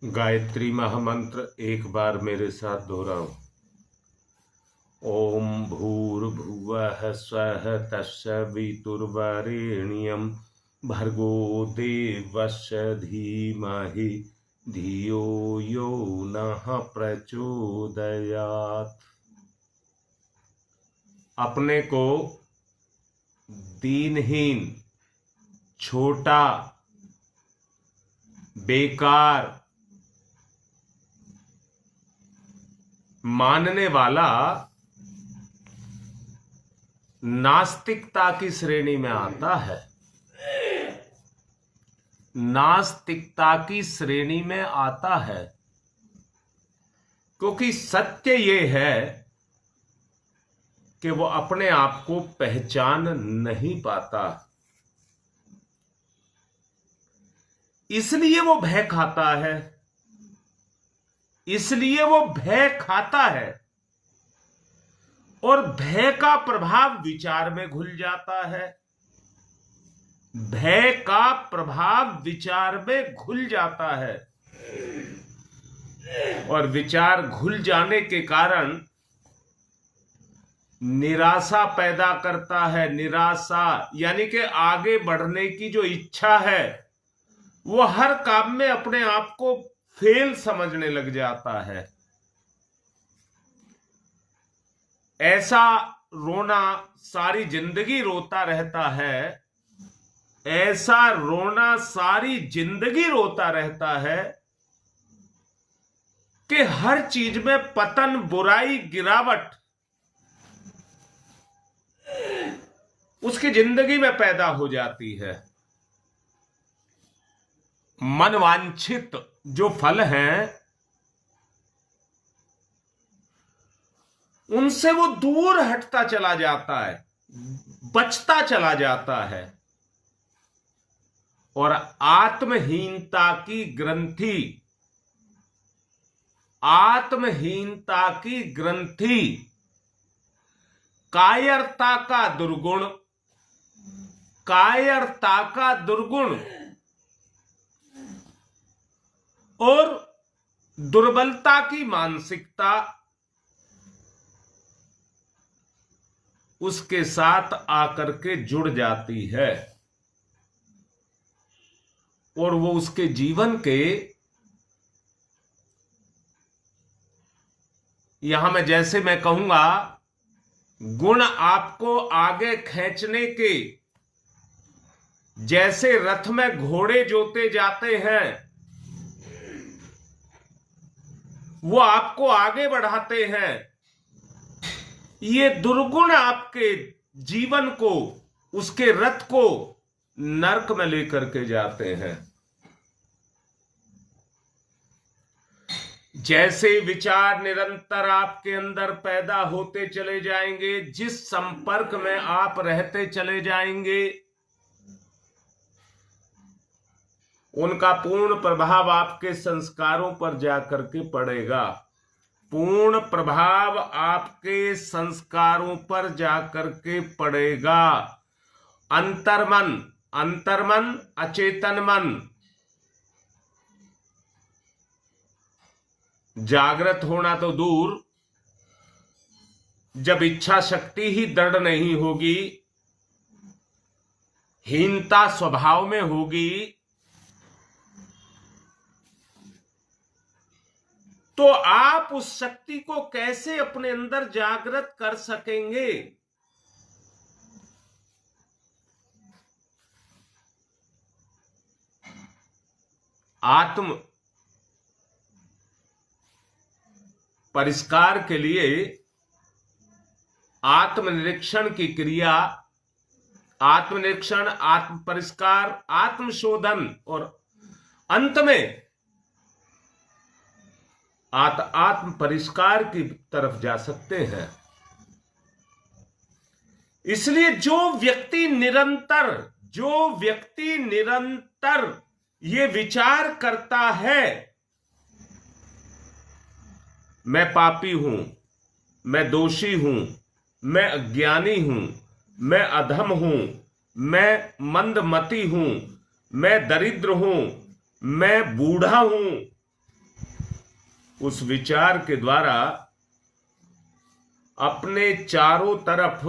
गायत्री महामंत्र एक बार मेरे साथ दोहराओ। ओम भूर्भुवः स्वः तत्सवितुर्वरेण्यं भर्गो देवस्य धीमहि धियो यो नः प्रचोदयात्। अपने को दीनहीन, छोटा, बेकार मानने वाला नास्तिकता की श्रेणी में आता है। नास्तिकता की श्रेणी में आता है, क्योंकि सत्य ये है कि वो अपने आप को पहचान नहीं पाता, इसलिए वो भय खाता है। इसलिए वो भय खाता है और भय का प्रभाव विचार में घुल जाता है। भय का प्रभाव विचार में घुल जाता है और विचार घुल जाने के कारण निराशा पैदा करता है। निराशा यानी कि आगे बढ़ने की जो इच्छा है, वो हर काम में अपने आप को फेल समझने लग जाता है। ऐसा रोना सारी जिंदगी रोता रहता है। ऐसा रोना सारी जिंदगी रोता रहता है कि हर चीज में पतन, बुराई, गिरावट उसकी जिंदगी में पैदा हो जाती है। मनवांछित जो फल हैं, उनसे वो दूर हटता चला जाता है, बचता चला जाता है और आत्महीनता की ग्रंथि, आत्महीनता की ग्रंथि, कायरता का दुर्गुण, कायरता का दुर्गुण और दुर्बलता की मानसिकता उसके साथ आकर के जुड़ जाती है और वो उसके जीवन के, यहां मैं जैसे मैं कहूंगा, गुण आपको आगे खींचने के, जैसे रथ में घोड़े जोते जाते हैं, वो आपको आगे बढ़ाते हैं। ये दुर्गुण आपके जीवन को, उसके रथ को नरक में लेकर के जाते हैं। जैसे विचार निरंतर आपके अंदर पैदा होते चले जाएंगे, जिस संपर्क में आप रहते चले जाएंगे, उनका पूर्ण प्रभाव आपके संस्कारों पर जाकर के पड़ेगा। पूर्ण प्रभाव आपके संस्कारों पर जाकर के पड़ेगा। अंतर्मन, अंतर्मन, अचेतन मन जागृत होना तो दूर, जब इच्छा शक्ति ही दृढ़ नहीं होगी, हीनता स्वभाव में होगी, तो आप उस शक्ति को कैसे अपने अंदर जागृत कर सकेंगे? आत्म परिष्कार के लिए आत्मनिरीक्षण की क्रिया, आत्मनिरीक्षण, आत्म परिष्कार, आत्मशोधन और अंत में आत्म परिष्कार की तरफ जा सकते हैं। इसलिए जो व्यक्ति निरंतर ये विचार करता है, मैं पापी हूं, मैं दोषी हूं, मैं अज्ञानी हूं, मैं अधम हूं, मैं मंदमती हूं, मैं दरिद्र हूं, मैं बूढ़ा हूं, उस विचार के द्वारा अपने चारों तरफ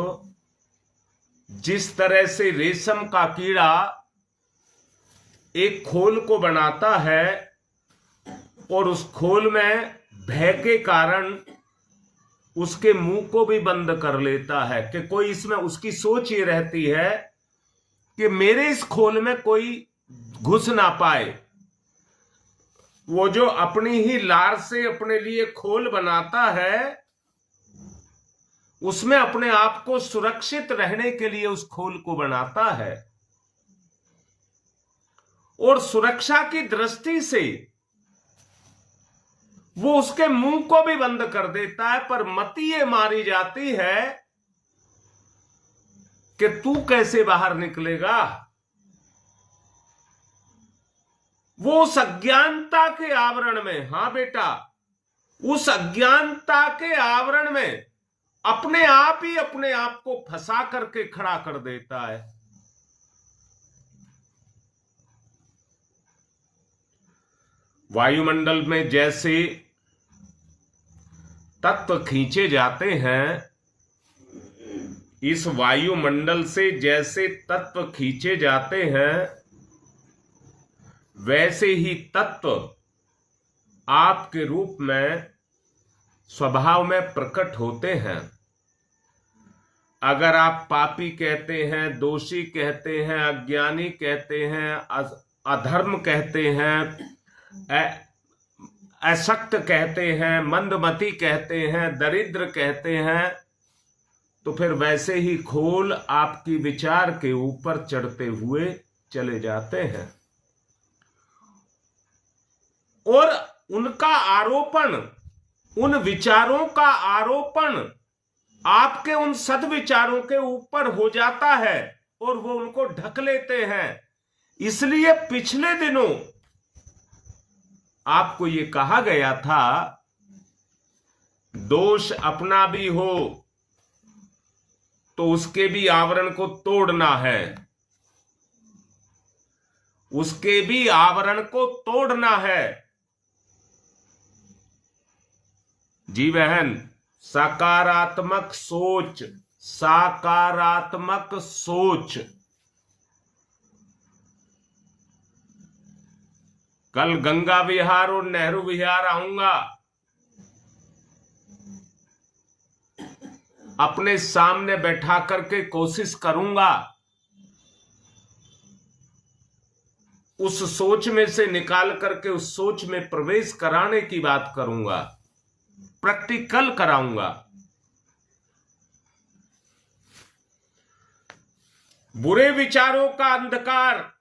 जिस तरह से रेशम का कीड़ा एक खोल को बनाता है और उस खोल में भय के कारण उसके मुंह को भी बंद कर लेता है कि कोई इसमें, उसकी सोच ये रहती है कि मेरे इस खोल में कोई घुस ना पाए। वो जो अपनी ही लार से अपने लिए खोल बनाता है, उसमें अपने आप को सुरक्षित रहने के लिए उस खोल को बनाता है और सुरक्षा की दृष्टि से वो उसके मुंह को भी बंद कर देता है। पर मति ये मारी जाती है कि तू कैसे बाहर निकलेगा। वो उस अज्ञानता के आवरण में, हां बेटा, उस अज्ञानता के आवरण में अपने आप ही अपने आप को फंसा करके खड़ा कर देता है। वायुमंडल में जैसे तत्व खींचे जाते हैं, इस वायुमंडल से जैसे तत्व खींचे जाते हैं, वैसे ही तत्व आपके रूप में स्वभाव में प्रकट होते हैं। अगर आप पापी कहते हैं, दोषी कहते हैं, अज्ञानी कहते हैं, अधर्म कहते हैं, अशक्त कहते हैं, मंदमती कहते हैं, दरिद्र कहते हैं, तो फिर वैसे ही खोल आपकी विचार के ऊपर चढ़ते हुए चले जाते हैं और उनका आरोपण, उन विचारों का आरोपण आपके उन सद्विचारों के ऊपर हो जाता है और वो उनको ढक लेते हैं। इसलिए पिछले दिनों आपको ये कहा गया था, दोष अपना भी हो तो उसके भी आवरण को तोड़ना है, उसके भी आवरण को तोड़ना है। जी बहन, सकारात्मक सोच, सकारात्मक सोच। कल गंगा विहार और नेहरू विहार आऊंगा, अपने सामने बैठा करके कोशिश करूंगा उस सोच में से निकाल करके उस सोच में प्रवेश कराने की बात करूंगा, प्रैक्टिकल कराऊंगा। बुरे विचारों का अंधकार,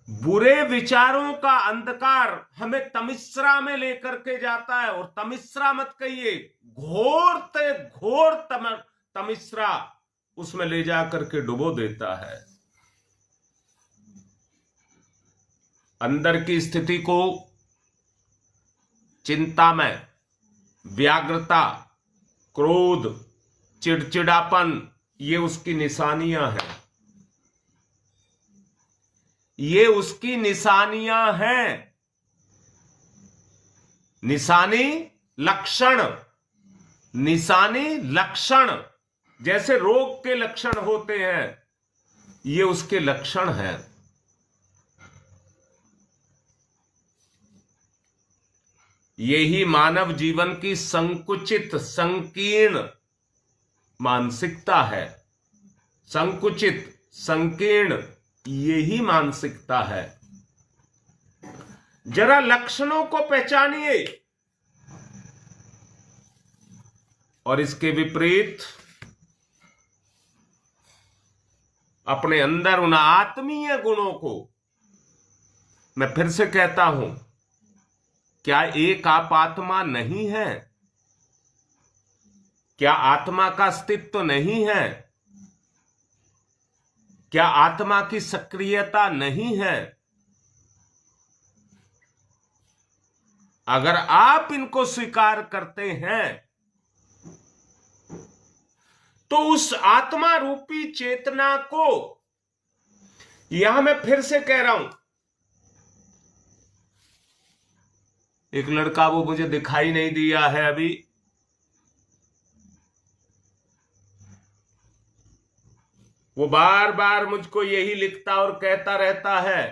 बुरे विचारों का अंधकार हमें तमिश्रा में लेकर के जाता है। और तमिश्रा मत कहिए, घोर ते घोर तमिश्रा उसमें ले जाकर के डुबो देता है। अंदर की स्थिति को चिंता में, व्याग्रता, क्रोध, चिड़चिड़ापन, ये उसकी निशानियां हैं, ये उसकी निशानियां हैं। निशानी लक्षण, निशानी लक्षण, जैसे रोग के लक्षण होते हैं, ये उसके लक्षण हैं। यही मानव जीवन की संकुचित, संकीर्ण मानसिकता है। संकुचित, संकीर्ण, यही मानसिकता है। जरा लक्षणों को पहचानिए और इसके विपरीत अपने अंदर उन आत्मीय गुणों को, मैं फिर से कहता हूं, क्या एक आप आत्मा नहीं है? क्या आत्मा का अस्तित्व नहीं है? क्या आत्मा की सक्रियता नहीं है? अगर आप इनको स्वीकार करते हैं तो उस आत्मा रूपी चेतना को, यहां मैं फिर से कह रहा हूं, एक लड़का, वो मुझे दिखाई नहीं दिया है अभी, वो बार बार मुझको यही लिखता और कहता रहता है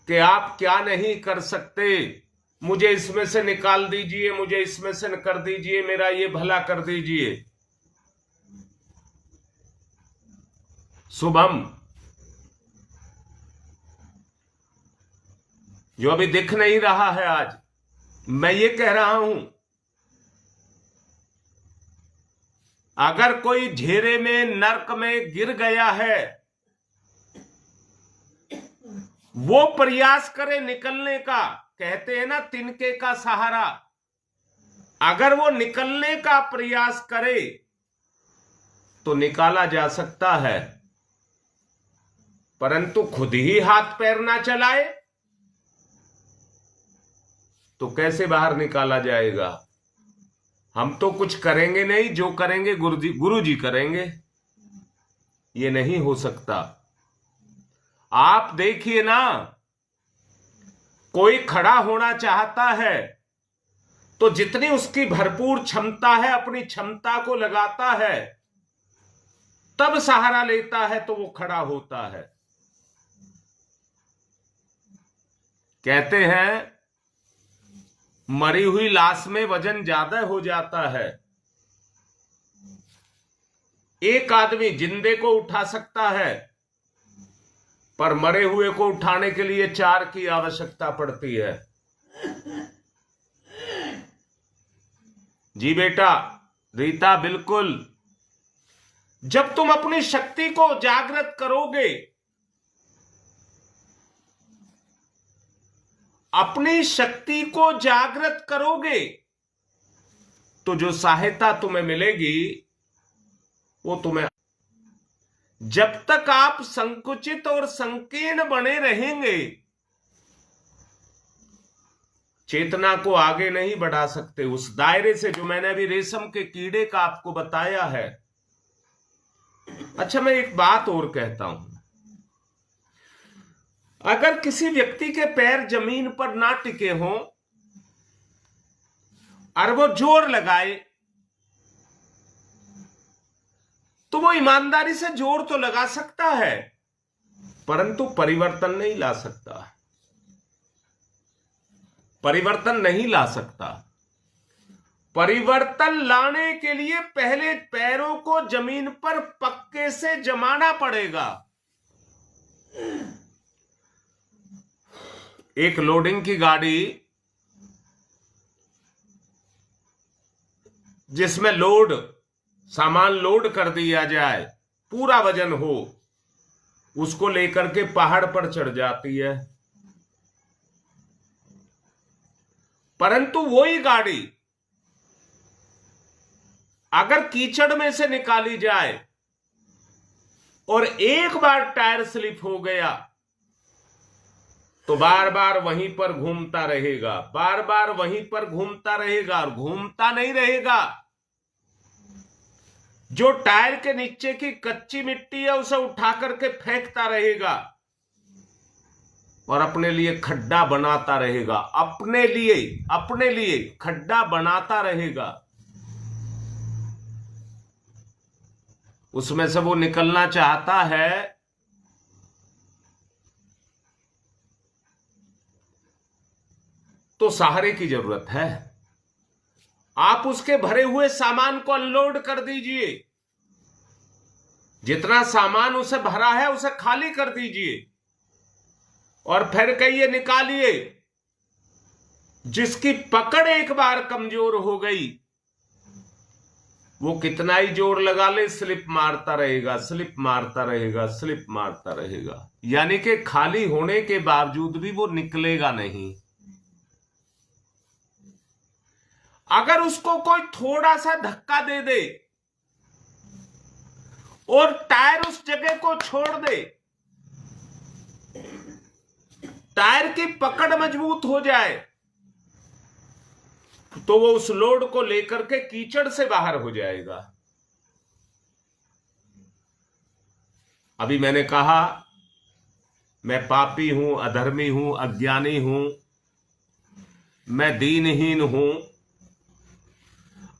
कि आप क्या नहीं कर सकते, मुझे इसमें से निकाल दीजिए, मुझे इसमें से कर दीजिए, मेरा ये भला कर दीजिए। शुभम, जो अभी दिख नहीं रहा है, आज मैं ये कह रहा हूं, अगर कोई घेरे में, नरक में गिर गया है, वो प्रयास करे निकलने का। कहते हैं ना, तिनके का सहारा। अगर वो निकलने का प्रयास करे तो निकाला जा सकता है, परंतु खुद ही हाथ पैर ना चलाए तो कैसे बाहर निकाला जाएगा। हम तो कुछ करेंगे नहीं, जो करेंगे गुरु जी करेंगे। ये नहीं हो सकता। आप देखिए ना, कोई खड़ा होना चाहता है तो जितनी उसकी भरपूर क्षमता है, अपनी क्षमता को लगाता है, तब सहारा लेता है तो वो खड़ा होता है। कहते हैं मरी हुई लाश में वजन ज्यादा हो जाता है। एक आदमी जिंदे को उठा सकता है, पर मरे हुए को उठाने के लिए 4 की आवश्यकता पड़ती है। जी बेटा, रीता, बिल्कुल। जब तुम अपनी शक्ति को जागृत करोगे, अपनी शक्ति को जागृत करोगे, तो जो सहायता तुम्हें मिलेगी वो तुम्हें, जब तक आप संकुचित और संकीर्ण बने रहेंगे, चेतना को आगे नहीं बढ़ा सकते उस दायरे से, जो मैंने अभी रेशम के कीड़े का आपको बताया है। अच्छा, मैं एक बात और कहता हूं, अगर किसी व्यक्ति के पैर जमीन पर ना टिके हों और वो जोर लगाए, तो वो ईमानदारी से जोर तो लगा सकता है, परंतु परिवर्तन नहीं ला सकता। परिवर्तन नहीं ला सकता। परिवर्तन लाने के लिए पहले पैरों को जमीन पर पक्के से जमाना पड़ेगा। एक लोडिंग की गाड़ी जिसमें सामान लोड कर दिया जाए, पूरा वजन हो, उसको लेकर के पहाड़ पर चढ़ जाती है, परंतु वही गाड़ी अगर कीचड़ में से निकाली जाए और एक बार टायर स्लिप हो गया तो बार बार वहीं पर घूमता रहेगा, बार बार वहीं पर घूमता रहेगा, और घूमता नहीं रहेगा। जो टायर के नीचे की कच्ची मिट्टी है उसे उठा करके फेंकता रहेगा और अपने लिए खड्डा बनाता रहेगा, अपने लिए खड्डा बनाता रहेगा। उसमें से वो निकलना चाहता है तो सहारे की जरूरत है। आप उसके भरे हुए सामान को अनलोड कर दीजिए, जितना सामान उसे भरा है उसे खाली कर दीजिए और फिर कहिए निकालिए। जिसकी पकड़ एक बार कमजोर हो गई, वो कितना ही जोर लगा ले, स्लिप मारता रहेगा, स्लिप मारता रहेगा, स्लिप मारता रहेगा। यानी कि खाली होने के बावजूद भी वो निकलेगा नहीं। अगर उसको कोई थोड़ा सा धक्का दे दे और टायर उस जगह को छोड़ दे, टायर की पकड़ मजबूत हो जाए, तो वो उस लोड को लेकर के कीचड़ से बाहर हो जाएगा। अभी मैंने कहा मैं पापी हूं, अधर्मी हूं, अज्ञानी हूं, मैं दीनहीन हूं,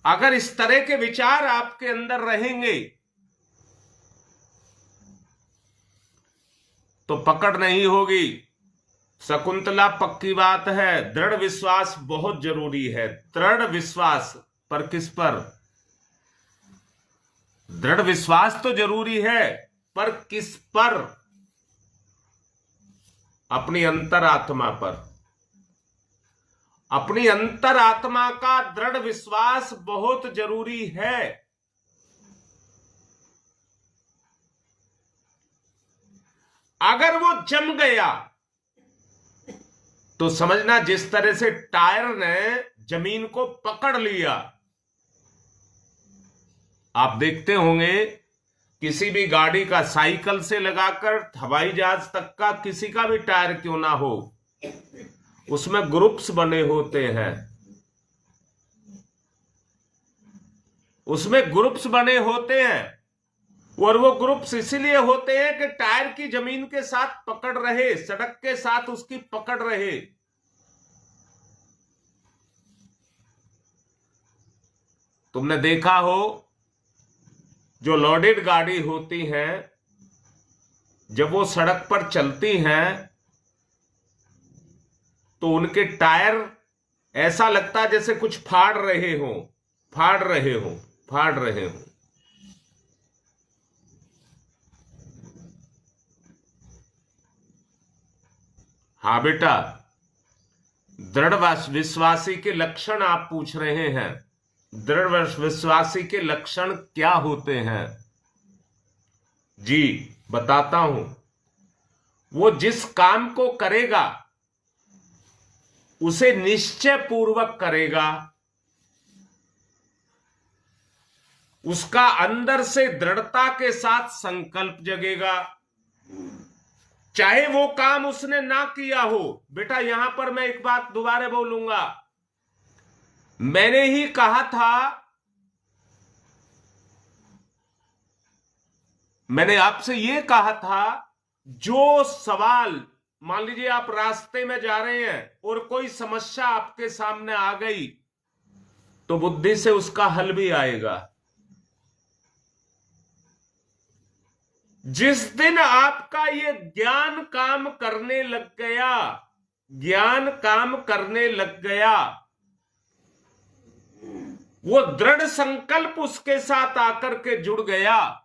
अगर इस तरह के विचार आपके अंदर रहेंगे तो पकड़ नहीं होगी। शकुंतला, पक्की बात है, दृढ़ विश्वास बहुत जरूरी है। दृढ़ विश्वास पर किस पर? दृढ़ विश्वास तो जरूरी है, पर किस पर? अपनी अंतरात्मा पर। अपनी अंतरात्मा का दृढ़ विश्वास बहुत जरूरी है। अगर वो जम गया तो समझना जिस तरह से टायर ने जमीन को पकड़ लिया। आप देखते होंगे किसी भी गाड़ी का, साइकिल से लगाकर हवाई जहाज तक का किसी का भी टायर क्यों ना हो, उसमें ग्रुप्स बने होते हैं। उसमें ग्रुप्स बने होते हैं, और वो ग्रुप्स इसलिए होते हैं कि टायर की जमीन के साथ पकड़ रहे, सड़क के साथ उसकी पकड़ रहे। तुमने देखा हो, जो लोडेड गाड़ी होती हैं, जब वो सड़क पर चलती हैं तो उनके टायर ऐसा लगता है जैसे कुछ फाड़ रहे हो, फाड़ रहे हो, फाड़ रहे हो। हाँ बेटा, दृढ़ विश्वासी के लक्षण आप पूछ रहे हैं। दृढ़ विश्वासी के लक्षण क्या होते हैं? जी बताता हूं। वो जिस काम को करेगा उसे निश्चय पूर्वक करेगा, उसका अंदर से दृढ़ता के साथ संकल्प जगेगा, चाहे वो काम उसने ना किया हो। बेटा यहां पर मैं एक बात दोबारा बोलूंगा, मैंने ही कहा था, मैंने आपसे ये कहा था, जो सवाल, मान लीजिए आप रास्ते में जा रहे हैं और कोई समस्या आपके सामने आ गई तो बुद्धि से उसका हल भी आएगा। जिस दिन आपका ये ज्ञान काम करने लग गया, ज्ञान काम करने लग गया, वो दृढ़ संकल्प उसके साथ आकर के जुड़ गया,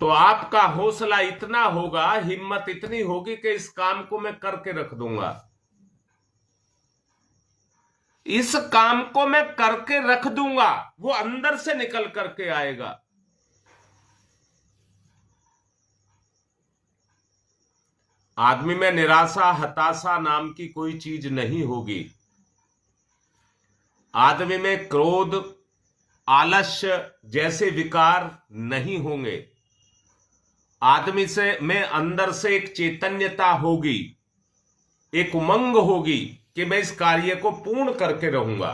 तो आपका हौसला इतना होगा, हिम्मत इतनी होगी कि इस काम को मैं करके रख दूंगा, इस काम को मैं करके रख दूंगा। वो अंदर से निकल करके आएगा। आदमी में निराशा, हताशा नाम की कोई चीज नहीं होगी। आदमी में क्रोध, आलस्य जैसे विकार नहीं होंगे। आदमी में अंदर से एक चैतन्यता होगी, एक उमंग होगी कि मैं इस कार्य को पूर्ण करके रहूंगा।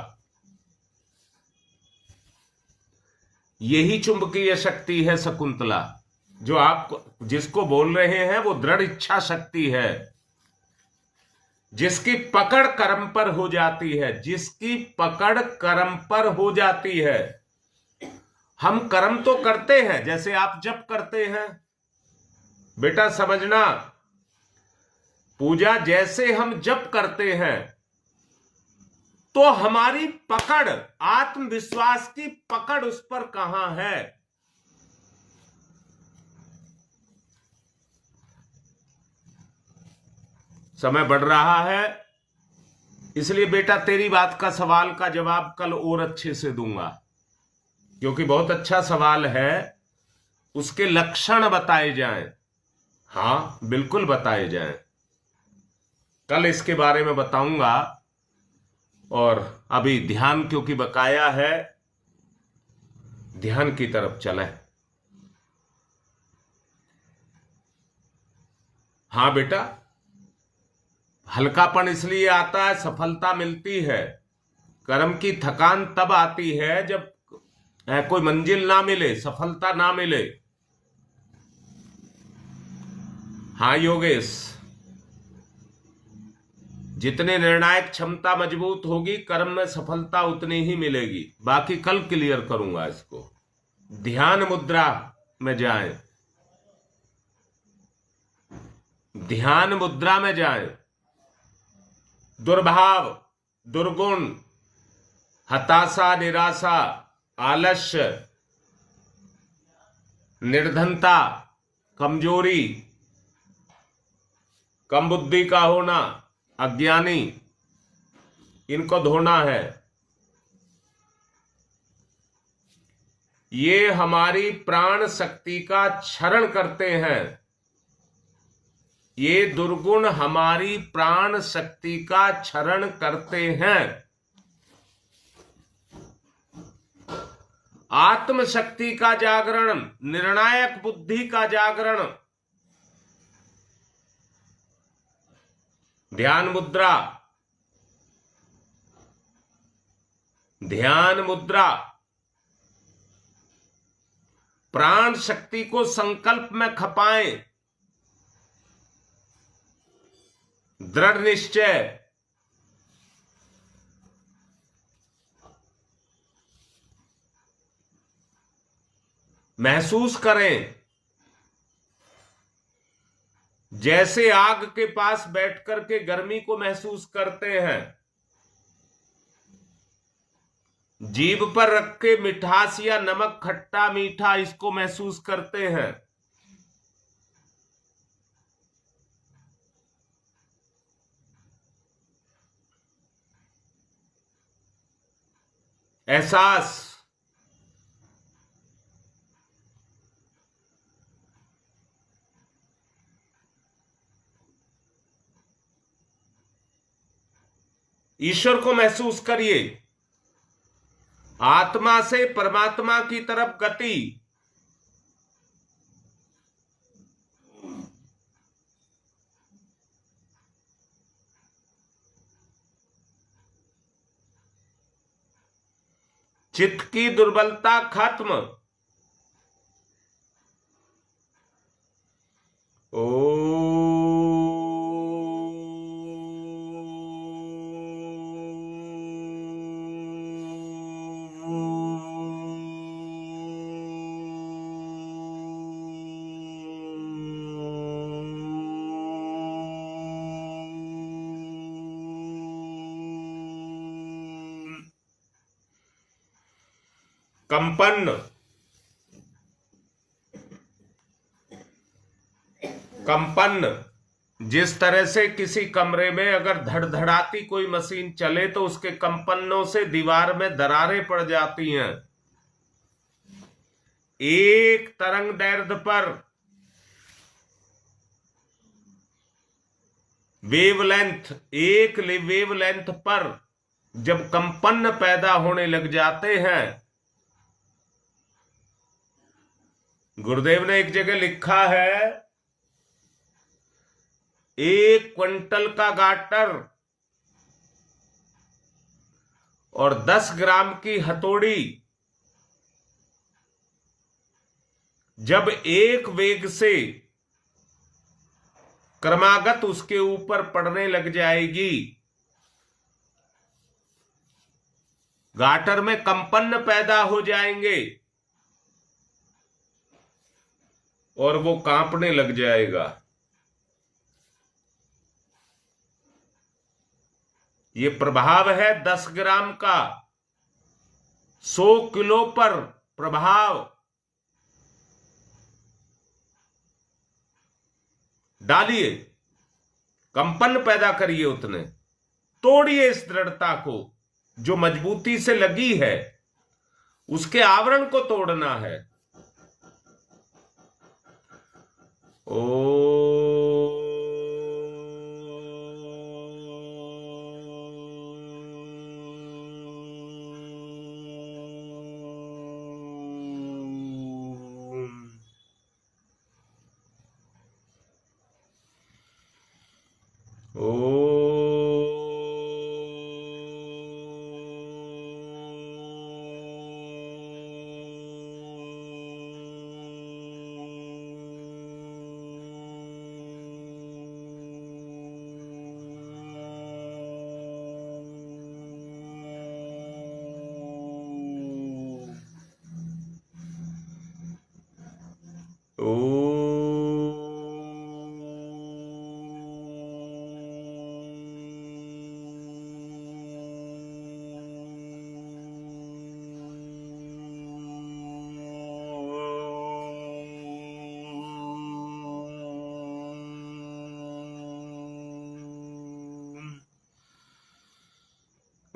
यही चुंबकीय शक्ति है शकुंतला, जो आप जिसको बोल रहे हैं, वो दृढ़ इच्छा शक्ति है, जिसकी पकड़ कर्म पर हो जाती है, जिसकी पकड़ कर्म पर हो जाती है। हम कर्म तो करते हैं, जैसे आप जप करते हैं, बेटा समझना, पूजा जैसे हम जप करते हैं, तो हमारी पकड़, आत्मविश्वास की पकड़ उस पर कहां है? समय बढ़ रहा है, इसलिए बेटा तेरी बात का सवाल का जवाब कल और अच्छे से दूंगा, क्योंकि बहुत अच्छा सवाल है। उसके लक्षण बताए जाएं। हाँ बिल्कुल बताए जाएं, कल इसके बारे में बताऊंगा। और अभी ध्यान क्योंकि बकाया है, ध्यान की तरफ चलें। हाँ बेटा, हल्कापन इसलिए आता है, सफलता मिलती है। कर्म की थकान तब आती है जब कोई मंजिल ना मिले, सफलता ना मिले। हाँ योगेश, जितने निर्णायक क्षमता मजबूत होगी, कर्म में सफलता उतनी ही मिलेगी। बाकी कल क्लियर करूंगा इसको। ध्यान मुद्रा में जाएं, ध्यान मुद्रा में जाएं। दुर्भाव, दुर्गुण, हताशा, निराशा, आलस्य, निर्धनता, कमजोरी, कम बुद्धि का होना, अज्ञानी, इनको धोना है। ये हमारी प्राण शक्ति का क्षरण करते हैं। ये दुर्गुण हमारी प्राण शक्ति का क्षरण करते हैं। आत्म शक्ति का जागरण, निर्णायक बुद्धि का जागरण। ध्यान मुद्रा, ध्यान मुद्रा। प्राण शक्ति को संकल्प में खपाएं। दृढ़ निश्चय, महसूस करें जैसे आग के पास बैठकर के गर्मी को महसूस करते हैं। जीभ पर रख के मिठास या नमक, खट्टा मीठा, इसको महसूस करते हैं। एहसास, ईश्वर को महसूस करिए। आत्मा से परमात्मा की तरफ गति। चित्त की दुर्बलता खत्म। कंपन, कंपन। जिस तरह से किसी कमरे में अगर धड़धड़ाती कोई मशीन चले तो उसके कंपनों से दीवार में दरारें पड़ जाती हैं। एक तरंग दैर्ध्य पर, वेवलेंथ, एक वेवलेंथ पर जब कंपन पैदा होने लग जाते हैं, गुरुदेव ने एक जगह लिखा है, 1 क्विंटल का गाटर और 10 ग्राम की हथौड़ी जब एक वेग से क्रमागत उसके ऊपर पड़ने लग जाएगी, गाटर में कंपन पैदा हो जाएंगे और वो कांपने लग जाएगा। ये प्रभाव है 10 ग्राम का, 100 किलो पर प्रभाव। डालिए, कंपन पैदा करिए, उतने तोड़िए इस दृढ़ता को जो मजबूती से लगी है, उसके आवरण को तोड़ना है। ओ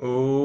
ओ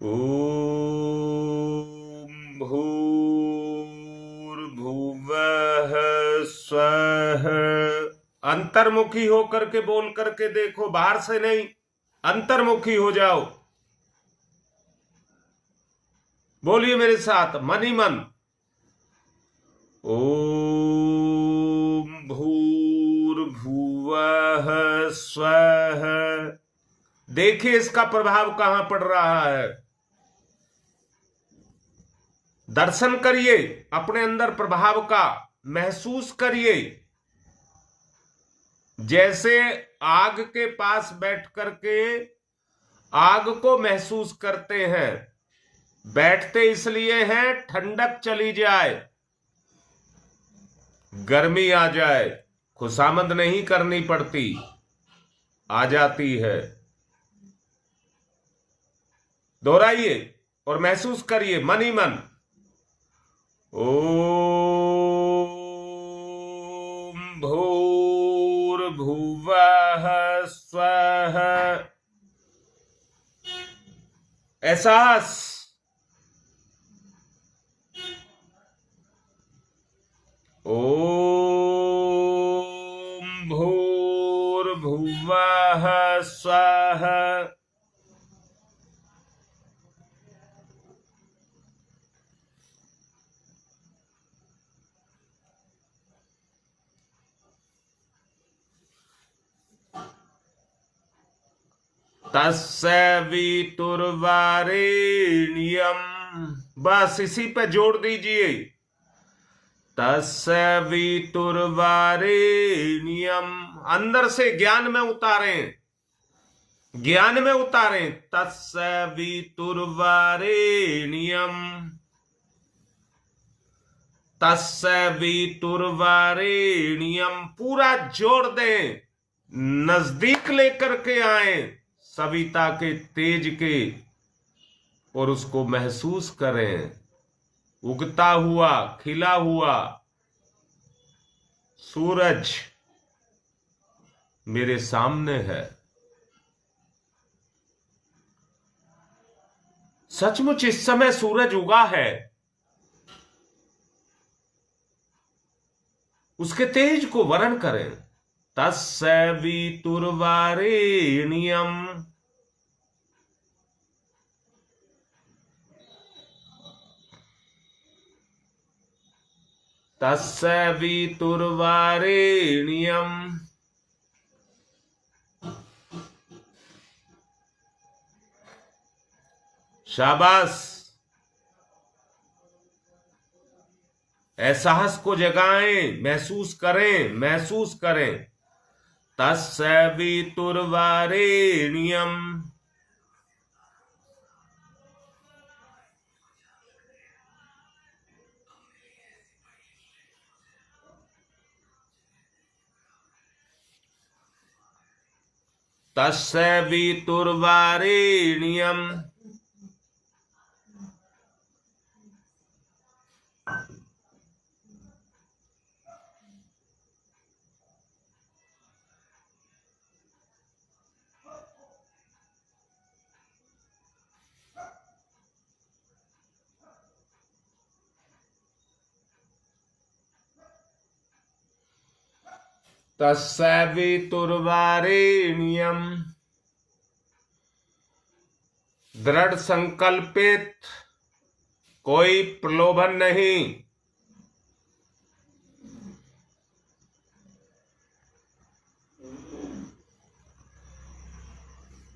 ओम भूर्भुवः स्वः। अंतर्मुखी होकर के बोल करके देखो, बाहर से नहीं, अंतर्मुखी हो जाओ। बोलिए मेरे साथ मन ही मन। ओम भूर्भुवः स्वः। देखिए इसका प्रभाव कहां पड़ रहा है। दर्शन करिए अपने अंदर प्रभाव का, महसूस करिए। जैसे आग के पास बैठ करके आग को महसूस करते हैं, बैठते इसलिए हैं ठंडक चली जाए, गर्मी आ जाए, खुशामद नहीं करनी पड़ती, आ जाती है। दोहराइए और महसूस करिए मन ही मन। ओम भूर्भुवः स्वः। एहसास। ओम भूर्भुवः स्वः। तस्य वितुर्वरेण्यम। बस इसी पे जोड़ दीजिए। तस्य वितुर्वरेण्यम। अंदर से ज्ञान में उतारें, ज्ञान में उतारें। तस्य वितुर्वरेण्यम, तस्य वितुर्वरेण्यम। पूरा जोड़ दें, नजदीक लेकर के आए सविता के तेज के, और उसको महसूस करें। उगता हुआ, खिला हुआ सूरज मेरे सामने है। सचमुच इस समय सूरज उगा है। उसके तेज को वर्ण करें। तस्य वितुर्वरेण्यम। तस्य वितुर्वरेण्यम। शाबाश। एहसास को जगाएं, महसूस करें, महसूस करें। तस्य वितुर्वरेण्यम। तस्य वितुर्वरेण्यम। तस्य वितुर्वरेण्यम् दृढ़ संकल्पित, कोई प्रलोभन नहीं।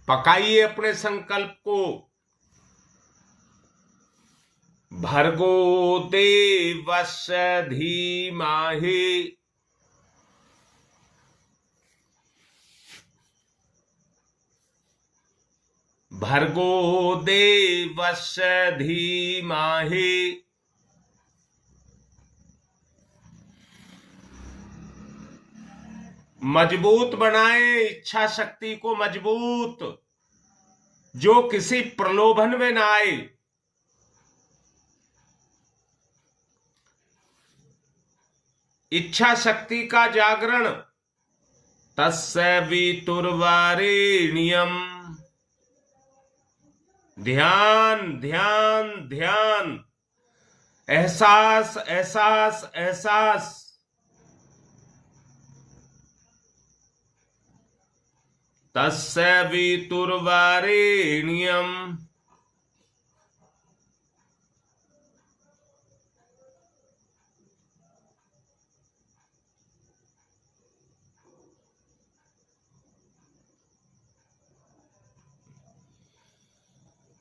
पकाइए अपने संकल्प को। भर्गो देवस्य धीमहि भर्गो देवस्य धीमहि मजबूत बनाए इच्छा शक्ति को, मजबूत, जो किसी प्रलोभन में ना आए। इच्छा शक्ति का जागरण। तस्य वितुर्वरेण्यम्, ध्यान ध्यान ध्यान, एहसास एहसास एहसास। तस्य वितुर्वरेण्यम्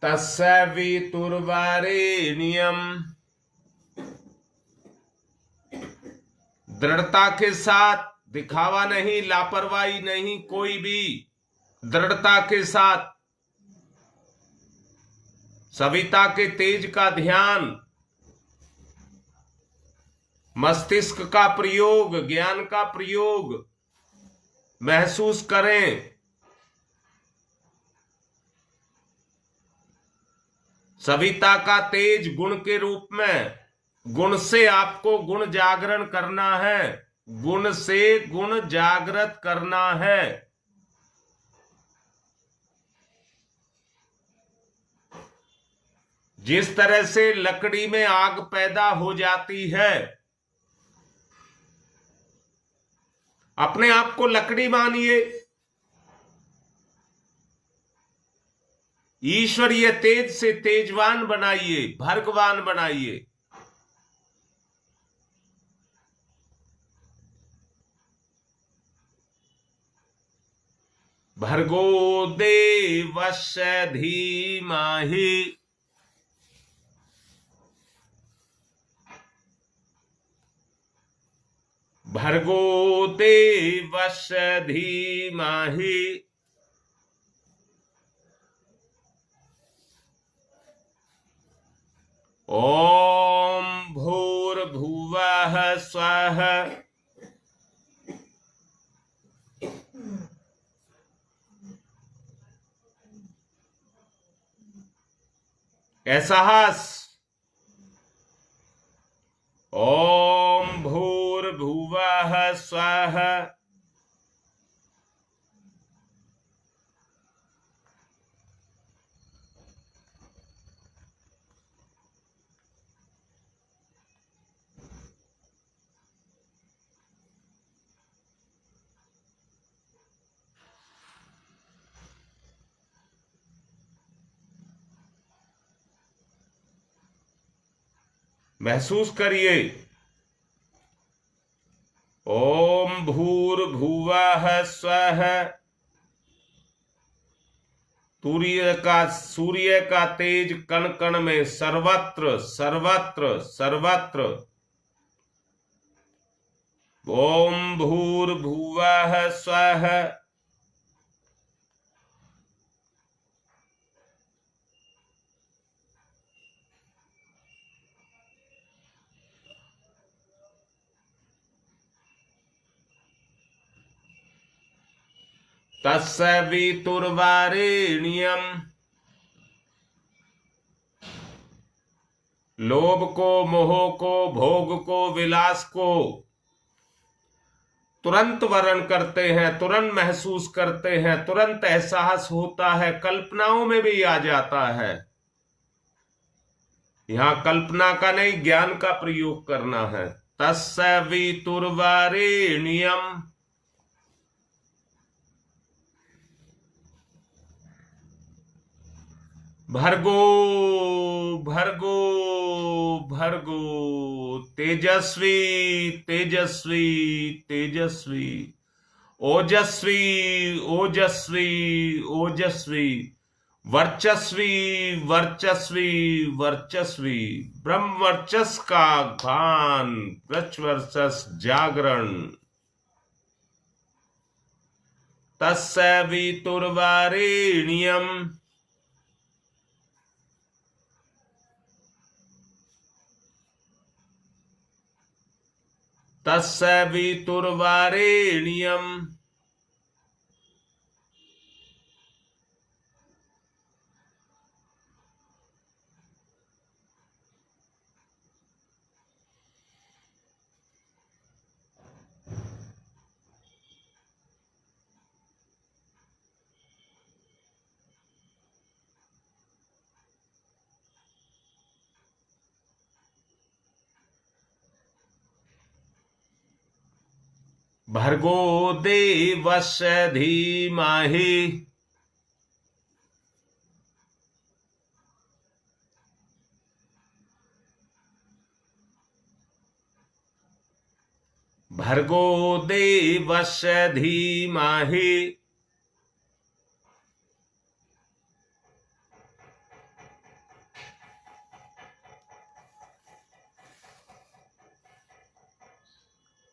तस्य वितुर्वरेण्यम्, दृढ़ता के साथ, दिखावा नहीं, लापरवाही नहीं, कोई भी दृढ़ता के साथ, सविता के तेज का ध्यान, मस्तिष्क का प्रयोग, ज्ञान का प्रयोग महसूस करें। सविता का तेज गुण के रूप में, गुण से आपको गुण जागरण करना है, गुण से गुण जागृत करना है। जिस तरह से लकड़ी में आग पैदा हो जाती है, अपने आप को लकड़ी मानिए, ईश्वरीय तेज से तेजवान बनाइए, भर्गवान बनाइए। भर्गो देवस्य धीमहि भर्गो देवस्य धीमहि ओम भूर्भुवः स्वः एहसास। ओम भूर्भुवः स्वः महसूस करिए। ओम भूर्भुवः स्वः, सूर्य का तेज कण कण में, सर्वत्र सर्वत्र सर्वत्र। ओम भूर्भुवः स्वः तस्य वितुर्वरेण्यम्, लोभ को, मोह को, भोग को, विलास को तुरंत वर्ण करते हैं, तुरंत महसूस करते हैं, तुरंत एहसास होता है, कल्पनाओं में भी आ जाता है। यहां कल्पना का नहीं, ज्ञान का प्रयोग करना है। तस्य वितुर्वरेण्यम् भर्गो भर्गो भर्गो तेजस्वी तेजस्वी तेजस्वी ओजस्वी ओजस्वी ओजस्वी वर्चस्वी वर्चस्वी वर्चस्वी ब्रह्म वर्चस का भान वृक्ष वर्चस जागरण तस्य वितुर्वरेण्यम् तस्य वितुर्वरेण्यम् भर्गो देवस्य धीमहि भर्गो देवस्य धीमहि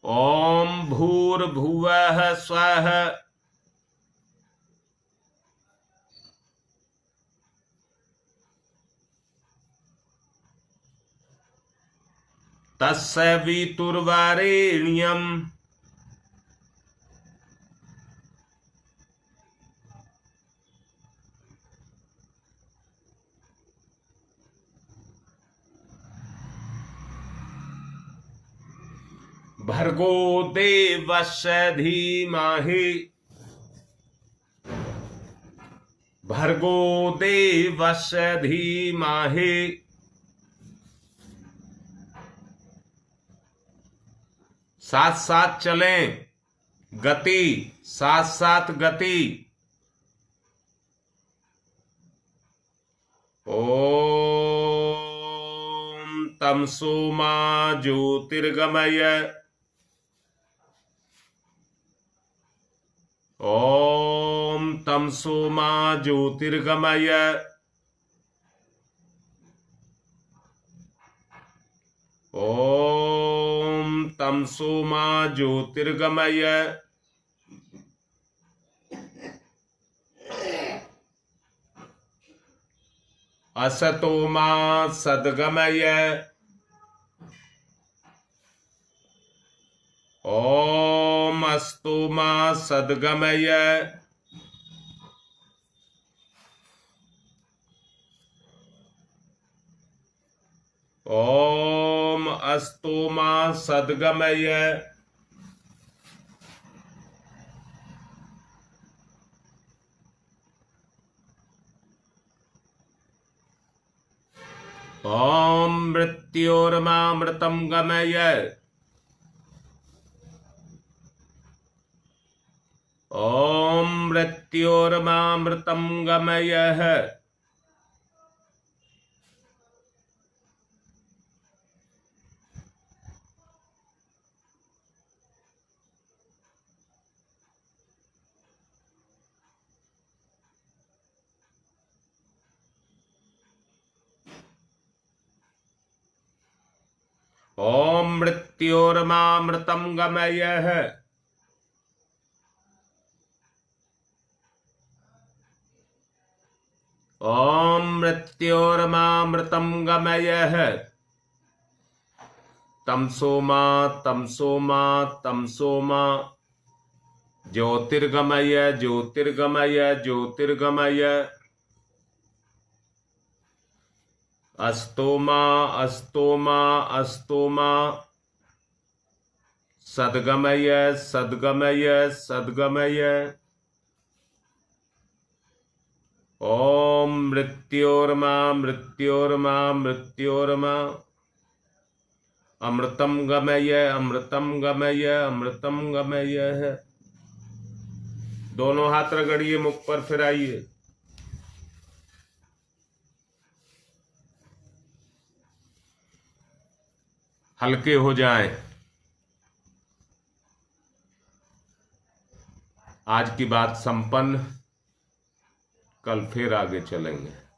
ओम भूर्भुवः स्वः तस्य वितुर्वरेण्यम् भर्गो देवस्य धीमहि भर्गो देवस्य धीमहि साथ साथ चलें गति साथ साथ गति ओम तमसो मा ज्योतिर्गमय ओम तमसो मा ज्योतिर्गमय ओम तमसो मा ज्योतिर्गमय असतो मा सद्गमय ओम अस्तु मा सद्गमय ओम अस्तु मा सद्गमय ओम मृत्योर्मामृतं गमय ओम मृत्योर्मामृतं गमय ओम मृत्योर्मामृतं गमय ओम मृत्योर्मामृतं गमय तमसो मा तमसो मा तमसो मा ज्योतिर्गमय ज्योतिर्गमय ज्योतिर्गमय अस्तोमा अस्तोमा अस्तोमा सद्गमय सद्गमय सद्गमय ओम मृत्योर्मा मृत्योर्मा मृत्योर्मा अमृतम गमय अमृतम गमय अमृतम गमय है। दोनों हाथ रगड़िए मुख पर, फिर आइए। हल्के हो जाएं। आज की बात संपन्न, कल फिर आगे चलेंगे।